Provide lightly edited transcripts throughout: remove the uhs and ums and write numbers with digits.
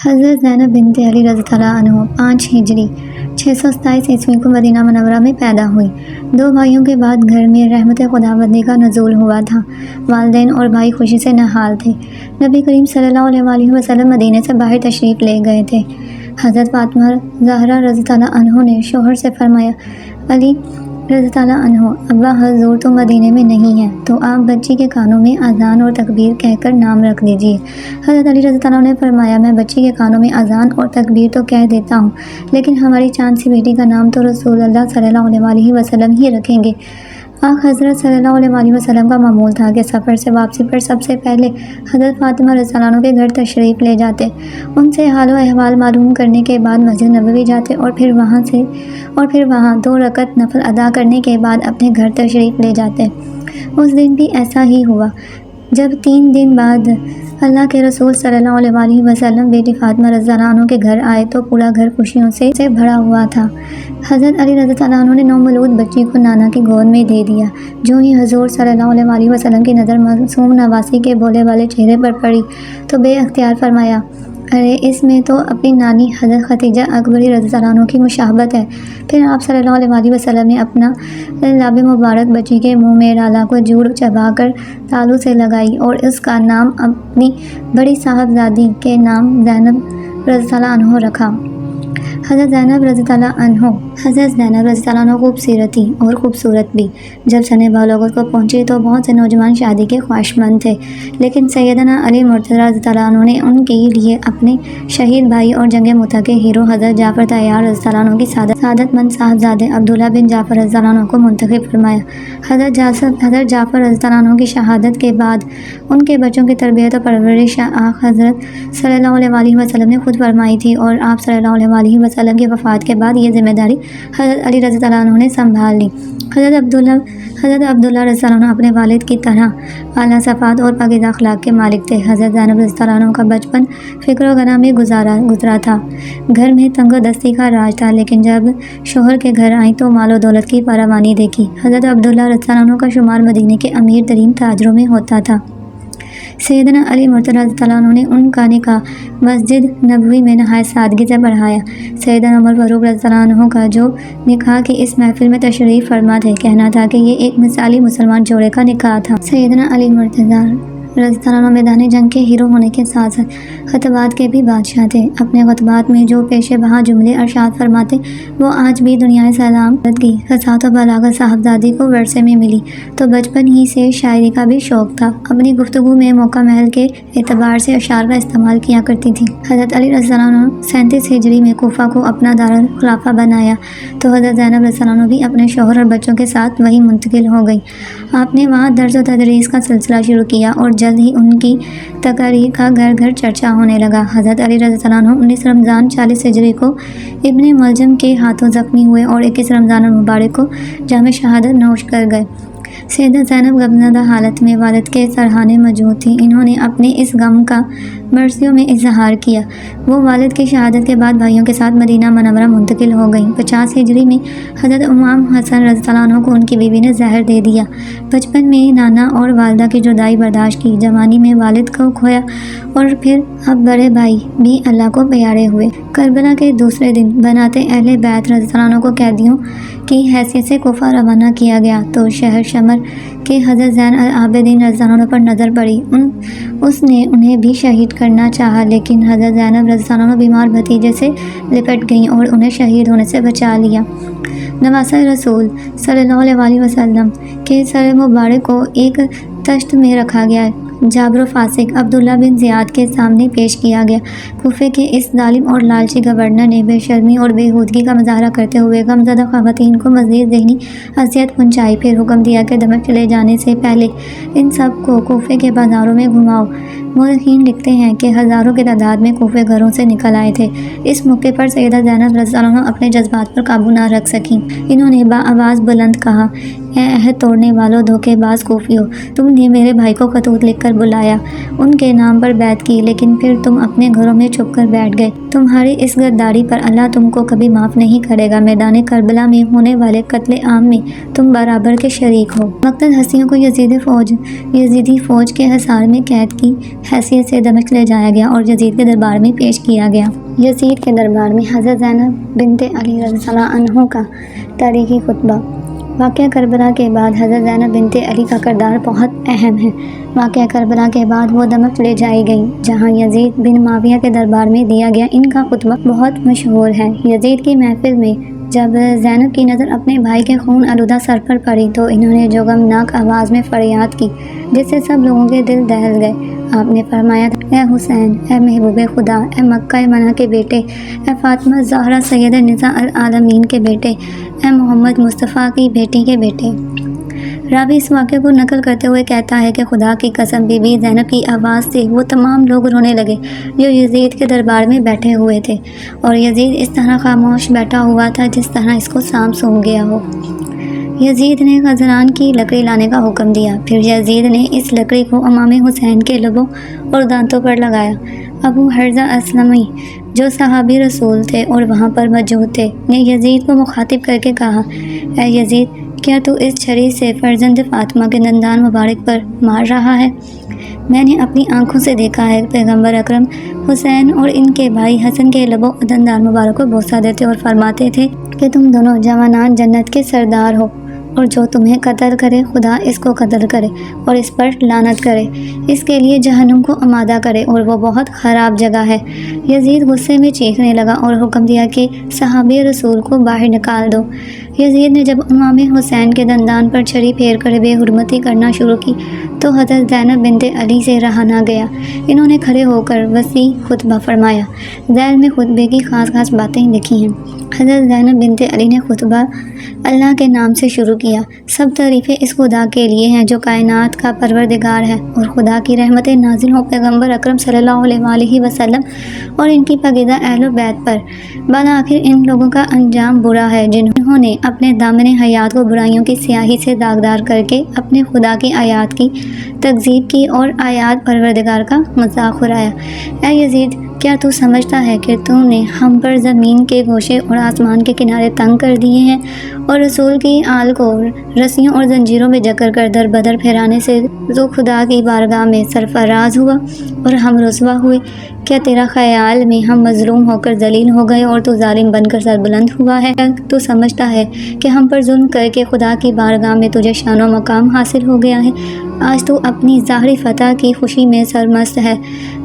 حضرت زینب بنت علی رضی اللہ عنہ 5 ہجری 627 عیسوی کو مدینہ منورہ میں پیدا ہوئی۔ 2 بھائیوں کے بعد گھر میں رحمت خداوندی کا نزول ہوا تھا۔ والدین اور بھائی خوشی سے نہال تھے۔ نبی کریم صلی اللہ علیہ وسلم مدینے سے باہر تشریف لے گئے تھے۔ حضرت فاطمہ زہرا رضی اللہ عنہ نے شوہر سے فرمایا، علی رضی اللہ عنہ، ابا حضور تو مدینے میں نہیں ہیں، تو آپ بچی کے کانوں میں اذان اور تکبیر کہہ کر نام رکھ دیجیے۔ حضرت علی رضی اللہ عنہ نے فرمایا، میں بچی کے کانوں میں اذان اور تکبیر تو کہہ دیتا ہوں، لیکن ہماری چاند سی بیٹی کا نام تو رسول اللہ صلی اللہ علیہ وسلم ہی رکھیں گے۔ حضرت صلی اللہ علیہ وسلم کا معمول تھا کہ سفر سے واپسی پر سب سے پہلے حضرت فاطمہ رضی اللہ عنہ کے گھر تشریف لے جاتے، ان سے حال و احوال معلوم کرنے کے بعد مسجد نبوی جاتے اور پھر وہاں 2 رکعت نفل ادا کرنے کے بعد اپنے گھر تشریف لے جاتے۔ اس دن بھی ایسا ہی ہوا۔ جب 3 دن بعد اللہ کے رسول صلی اللہ علیہ وسلم بیٹی فاطمہ رضی اللہ عنہ کے گھر آئے تو پورا گھر خوشیوں سے بھرا ہوا تھا۔ حضرت علی رضی اللہ عنہ نے نومولود بچی کو نانا کی گود میں دے دیا۔ جو ہی حضور صلی اللہ علیہ وسلم کی نظر معصوم نواسی کے بھولے والے چہرے پر پڑی تو بے اختیار فرمایا، ارے اس میں تو اپنی نانی حضرت خدیجہ اکبری رضی اللہ عنہ کی مشابہت ہے۔ پھر آپ صلی اللہ علیہ وسلم نے اپنا لب مبارک بچی کے منہ میں ڈالا کو جوڑ چبا کر تالو سے لگائی اور اس کا نام اپنی بڑی صاحبزادی کے نام زینب رضی اللہ عنہ رکھا۔ حضرت زینب رضی اللہ عنہ خوبصورت تھی اور خوبصورت بھی۔ جب سن بالغت کو پہنچی تو بہت سے نوجوان شادی کے خواہشمند تھے، لیکن سیدنا علی مرتضیٰ رضی اللہ عنہ نے ان کے لیے اپنے شہید بھائی اور جنگ مؤتہ کے ہیرو حضرت جعفر طیار رضی اللہ عنہ کی سعادت مند صاحبزادے عبداللہ بن جعفر رضی اللہ عنہ کو منتخب فرمایا۔ حضرت جعفر رضی اللہ عنہ کی شہادت کے بعد ان کے بچوں کی تربیت و پرورش حضرت صلی اللہ علیہ وسلم نے خود فرمائی تھی، اور آپ صلی اللہ علیہ وسلم کی وفات کے بعد یہ ذمہ داری حضرت علی رضی اللہ عنہ نے سنبھال لی۔ حضرت عبداللہ رضی اللہ عنہ اپنے والد کی طرح اعلیٰ صفات اور پاکیزہ اخلاق کے مالک تھے۔ حضرت زینب رضی اللہ عنہ کا بچپن فکر و غم میں گزرا تھا۔ گھر میں تنگ و دستی کا راج تھا، لیکن جب شوہر کے گھر آئیں تو مال و دولت کی فراوانی دیکھی۔ حضرت عبداللہ رضی اللہ عنہ کا شمار مدینے کے امیر ترین تاجروں میں ہوتا تھا۔ سیدنا علی مرتضیٰ رضی اللہ عنہ نے ان کا نکاح مسجد نبوی میں نہایت سادگی سے پڑھایا۔ سیدنا عمر فاروق رضی اللہ عنہ کا جو نکاح کی اس محفل میں تشریف فرما تھے، کہنا تھا کہ یہ ایک مثالی مسلمان جوڑے کا نکاح تھا۔ سیدنا علی مرتضیٰ رضی اللہ عنہ میدان جنگ کے ہیرو ہونے کے ساتھ ساتھ خطبات کے بھی بادشاہ تھے۔ اپنے خطبات میں جو پیشے بہا جملے ارشاد فرماتے وہ آج بھی دنیا سلامت کی فصاحت و بلاغت صاحبزادی کو ورثے میں ملی، تو بچپن ہی سے شاعری کا بھی شوق تھا۔ اپنی گفتگو میں موقع محل کے اعتبار سے اشعار کا استعمال کیا کرتی تھی۔ حضرت علی رضی اللہ عنہ 37 ہجری میں کوفہ کو اپنا دارالخلافہ بنایا تو حضرت زینب رضی اللہ عنہ بھی اپنے شوہر اور بچوں کے ساتھ وہیں منتقل ہو گئی۔ آپ نے وہاں درس و تدریس کا سلسلہ شروع کیا اور جلد ہی ان کی تقاریر کا گھر گھر چرچا ہونے لگا۔ حضرت علی رضی اللہ عنہ 19 رمضان 40 ہجری کو ابن ملجم کے ہاتھوں زخمی ہوئے اور 21 رمضان المبارک کو جام شہادت نوش کر گئے۔ سیدہ زینب غمزدہ حالت میں والد کے سرحانے موجود تھیں۔ انہوں نے اپنے اس غم کا مرثیوں میں اظہار کیا۔ وہ والد کی شہادت کے بعد بھائیوں کے ساتھ مدینہ منورہ منتقل ہو گئیں۔ 50 ہجری میں حضرت امام حسن رضی اللہ عنہ کو ان کی بیوی نے زہر دے دیا۔ بچپن میں نانا اور والدہ کی جدائی برداشت کی، جوانی میں والد کو کھویا اور پھر اب بڑے بھائی بھی اللہ کو پیارے ہوئے۔ کربلا کے دوسرے دن بناتے اہل بیت رضی اللہ عنہ کو قیدیوں کی حیثیت سے کوفہ روانہ کیا گیا تو شہر شمر کے حضرت زین العابدین رضی اللہ عنہ پر نظر پڑی۔ اس نے انہیں بھی شہید کرنا چاہا، لیکن حضرت زینب رضی اللہ عنہ بیمار بھتیجے سے لپٹ گئیں اور انہیں شہید ہونے سے بچا لیا۔ نواسہ رسول صلی اللہ علیہ وسلم کے سر مبارک کو ایک تشت میں رکھا گیا، جابر و فاسق عبداللہ بن زیاد کے سامنے پیش کیا گیا۔ کوفے کے اس ظالم اور لالچی گورنر نے بے شرمی اور بے ہودگی کا مظاہرہ کرتے ہوئے غمزدہ خواتین کو مزید ذہنی اذیت پہنچائی۔ پھر حکم دیا کہ دمشق چلے جانے سے پہلے ان سب کو کوفے کے بازاروں میں گھماؤ۔ مورخین لکھتے ہیں کہ ہزاروں کی تعداد میں کوفے گھروں سے نکل آئے تھے۔ اس موقع پر سیدہ زینب رضی اللہ عنہ اپنے جذبات پر قابو نہ رکھ سکیں۔ انہوں نے بآواز بلند کہا، اے عہد توڑنے والوں، دھوکے باز کوفیوں، تم نے میرے بھائی کو خطوط لکھ کر بلایا، ان کے نام پر بیعت کی، لیکن پھر تم اپنے گھروں میں چھپ کر بیٹھ گئے۔ تمہاری اس غداری پر اللہ تم کو کبھی معاف نہیں کرے گا۔ میدان کربلا میں ہونے والے قتل عام میں تم برابر کے شریک ہو۔ مقتل ہستیوں کو یزیدی فوج کے حصار میں قید کی حیثیت سے دمشق لے جایا گیا اور یزید کے دربار میں پیش کیا گیا۔ یزید کے دربار میں حضرت زینب بنت علی رضی اللہ عنہ کا تاریخی خطبہ۔ واقعہ کربلا کے بعد حضرت زینب بنت علی کا کردار بہت اہم ہے۔ واقعہ کربلا کے بعد وہ دمشق لے جائی گئیں، جہاں یزید بن معاویہ کے دربار میں دیا گیا۔ ان کا خطبہ بہت مشہور ہے۔ یزید کی محفل میں جب زینب کی نظر اپنے بھائی کے خون آلودہ سر پر پڑی تو انہوں نے جو غمناک آواز میں فریاد کی جس سے سب لوگوں کے دل دہل گئے۔ آپ نے فرمایا، اے حسین، اے محبوب خدا، اے مکہ منع کے بیٹے، اے فاطمہ زہرا سید نساء العالمین کے بیٹے، اے محمد مصطفیٰ کی بیٹی کے بیٹے۔ راوی اس واقعے کو نقل کرتے ہوئے کہتا ہے کہ خدا کی قسم بی بی زینب کی آواز سے وہ تمام لوگ رونے لگے جو یزید کے دربار میں بیٹھے ہوئے تھے، اور یزید اس طرح خاموش بیٹھا ہوا تھا جس طرح اس کو سانپ سونگھ گیا ہو۔ یزید نے غزران کی لکڑی لانے کا حکم دیا، پھر یزید نے اس لکڑی کو امام حسین کے لبوں اور دانتوں پر لگایا۔ ابو حرزہ اسلمی جو صحابی رسول تھے اور وہاں پر موجود تھے نے یزید کو مخاطب کر کے کہا، اے یزید، کیا تو اس چھری سے فرزند فاطمہ کے دندان مبارک پر مار رہا ہے؟ میں نے اپنی آنکھوں سے دیکھا ہے پیغمبر اکرم حسین اور ان کے بھائی حسن کے لبوں اور دندان مبارک کو بوسہ دیتے اور فرماتے تھے کہ تم دونوں جوانان جنت کے سردار ہو، اور جو تمہیں قتل کرے خدا اس کو قتل کرے اور اس پر لعنت کرے، اس کے لیے جہنم کو آمادہ کرے اور وہ بہت خراب جگہ ہے۔ یزید غصے میں چیخنے لگا اور حکم دیا کہ صحابی رسول کو باہر نکال دو۔ یزید نے جب امام حسین کے دندان پر چھری پھیر کر بے حرمتی کرنا شروع کی تو حضرت زینب بنت علی سے رہا نہ گیا۔ انہوں نے کھڑے ہو کر وسیع خطبہ فرمایا۔ ذیل میں خطبے کی خاص باتیں لکھی ہیں۔ حضرت زینب بنت علی نے خطبہ اللہ کے نام سے شروع کیا۔ سب تعریفیں اس خدا کے لیے ہیں جو کائنات کا پروردگار ہے، اور خدا کی رحمتیں نازل ہوں پیغمبر اکرم صلی اللہ علیہ وآلہ وسلم اور ان کی پاکیزہ اہل و بیت پر۔ بالآخر ان لوگوں کا انجام برا ہے جنہوں نے اپنے دامن حیات کو برائیوں کی سیاہی سے داغدار کر کے اپنے خدا کی آیات کی تکذیب کی اور آیات پروردگار کا مذاق اڑایا۔ اے یزید، کیا تو سمجھتا ہے کہ تو نے ہم پر زمین کے گوشے اور آسمان کے کنارے تنگ کر دیے ہیں، اور رسول کی آل کو رسیوں اور زنجیروں میں جکڑ کر در بدر پھیرانے سے تو خدا کی بارگاہ میں سرفراز ہوا اور ہم رسوا ہوئے؟ کیا تیرا خیال میں ہم مظلوم ہو کر ذلیل ہو گئے اور تو ظالم بن کر سربلند ہوا ہے؟ کیا تو سمجھتا ہے کہ ہم پر ظلم کر کے خدا کی بارگاہ میں تجھے شان و مقام حاصل ہو گیا ہے؟ آج تو اپنی ظاہری فتح کی خوشی میں سرمست ہے،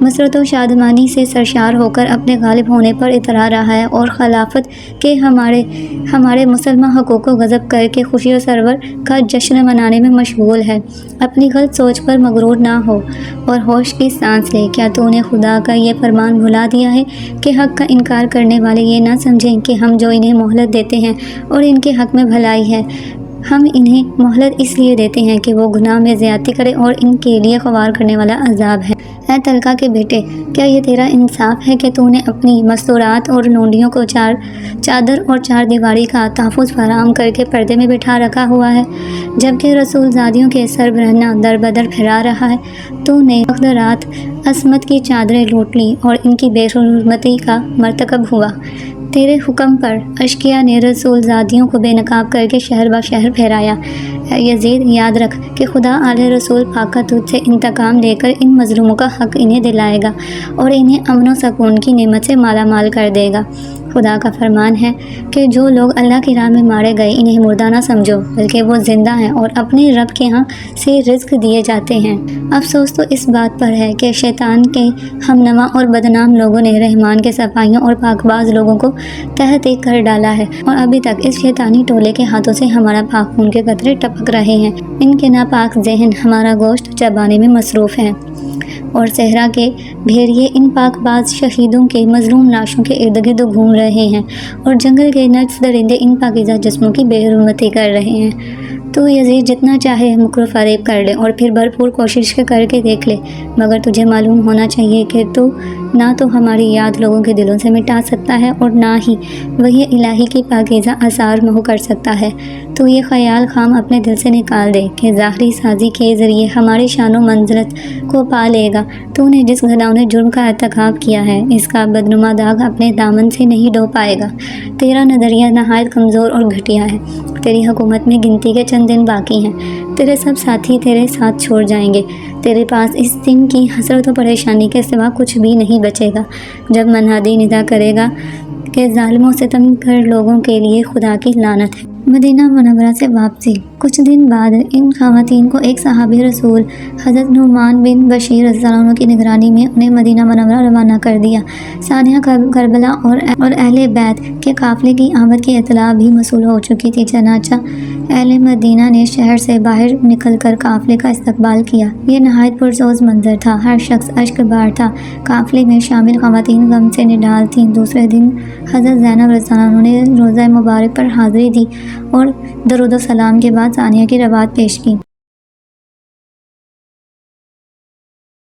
مسرت و شادمانی سے سرشار ہو کر اپنے غالب ہونے پر اترا رہا ہے، اور خلافت کے ہمارے مسلمان حقوق کو غضب کر کے خوشی و سرور کا جشن منانے میں مشغول ہے۔ اپنی غلط سوچ پر مغرور نہ ہو اور ہوش کی سانس لے۔ کیا تو نے خدا کا یہ فرمان بھلا دیا ہے کہ حق کا انکار کرنے والے یہ نہ سمجھیں کہ ہم جو انہیں مہلت دیتے ہیں اور ان کے حق میں بھلائی ہے، ہم انہیں مہلت اس لیے دیتے ہیں کہ وہ گناہ میں زیادتی کرے اور ان کے لیے خوار کرنے والا عذاب ہے۔ اے تلقا کے بیٹے، کیا یہ تیرا انصاف ہے کہ تو نے اپنی مستورات اور لونڈیوں کو چادر اور چار دیواری کا تحفظ فراہم کر کے پردے میں بٹھا رکھا ہوا ہے، جبکہ رسول زادیوں کے سر برہنہ در بدر پھرا رہا ہے؟ تو نے وقت رات عصمت کی چادریں لوٹ لی اور ان کی بے حرمتی کا مرتکب ہوا۔ تیرے حکم پر اشقیاء نے رسول زادیوں کو بے نقاب کر کے شہر بہ شہر پھیرایا۔ اے یزید، یاد رکھ کہ خدا آل رسول پاک کا تجھ سے انتقام لے کر ان مظلوموں کا حق انہیں دلائے گا اور انہیں امن و سکون کی نعمت سے مالا مال کر دے گا۔ خدا کا فرمان ہے کہ جو لوگ اللہ کی راہ میں مارے گئے انہیں مردہ نہ سمجھو، بلکہ وہ زندہ ہیں اور اپنے رب کے ہاں سے رزق دیے جاتے ہیں۔ افسوس تو اس بات پر ہے کہ شیطان کے ہم نوا اور بدنام لوگوں نے رحمان کے صفائیوں اور پاک باز لوگوں کو تحت کر ڈالا ہے، اور ابھی تک اس شیطانی ٹولے کے ہاتھوں سے ہمارا پاک خون کے قطرے ٹپک رہے ہیں۔ ان کے ناپاک ذہن ہمارا گوشت چبانے میں مصروف ہیں، اور صحرا کے بھیڑیے ان پاک باز شہیدوں کے مظلوم لاشوں کے ارد گرد گھوم رہے ہیں، اور جنگل کے نجس درندے ان پاکیزہ جسموں کی بے حرمتی کر رہے ہیں۔ تو یزید جتنا چاہے مکر و فریب کر لے اور پھر بھرپور کوشش کر کے دیکھ لے، مگر تجھے معلوم ہونا چاہیے کہ تو نہ تو ہماری یاد لوگوں کے دلوں سے مٹا سکتا ہے اور نہ ہی وہی الہی کی پاکیزہ آثار محو کر سکتا ہے۔ تو یہ خیال خام اپنے دل سے نکال دے کہ ظاہری سازی کے ذریعے ہماری شان و منزلت کو پا لے گا۔ تو نے جس گھناؤنے جرم کا ارتکاب کیا ہے، اس کا بدنما داغ اپنے دامن سے نہیں ڈھو پائے گا۔ تیرا نظریہ نہایت کمزور اور گھٹیا ہے۔ تیری حکومت میں گنتی کے چند دن باقی ہیں، تیرے سب ساتھی تیرے ساتھ چھوڑ جائیں گے، تیرے پاس اس دن کی حسرت و پریشانی کے سوا کچھ بھی نہیں بچے گا جب منادی ندا کرے گا کہ ظالم و ستم گر لوگوں کے لیے خدا کی لعنت ہے۔ مدینہ منورہ سے واپسی۔ کچھ دن بعد ان خواتین کو ایک صحابی رسول حضرت نعمان بن بشیر رضی اللہ عنہ کی نگرانی میں انہیں مدینہ منورہ روانہ کر دیا۔ ثانیہ کربلا اور اہل بیت کے قافلے کی آمد کی اطلاع بھی موصول ہو چکی تھی، چنانچہ اہل مدینہ نے شہر سے باہر نکل کر قافلے کا استقبال کیا۔ یہ نہایت پرسوز منظر تھا، ہر شخص اشک بار تھا۔ قافلے میں شامل خواتین غم سے نڈال تھیں۔ دوسرے دن حضرت زینب رضی اللہ عنہ نے روضہ مبارک پر حاضری دی اور درود و سلام کے بعد ثانیہ کی روات پیش کی۔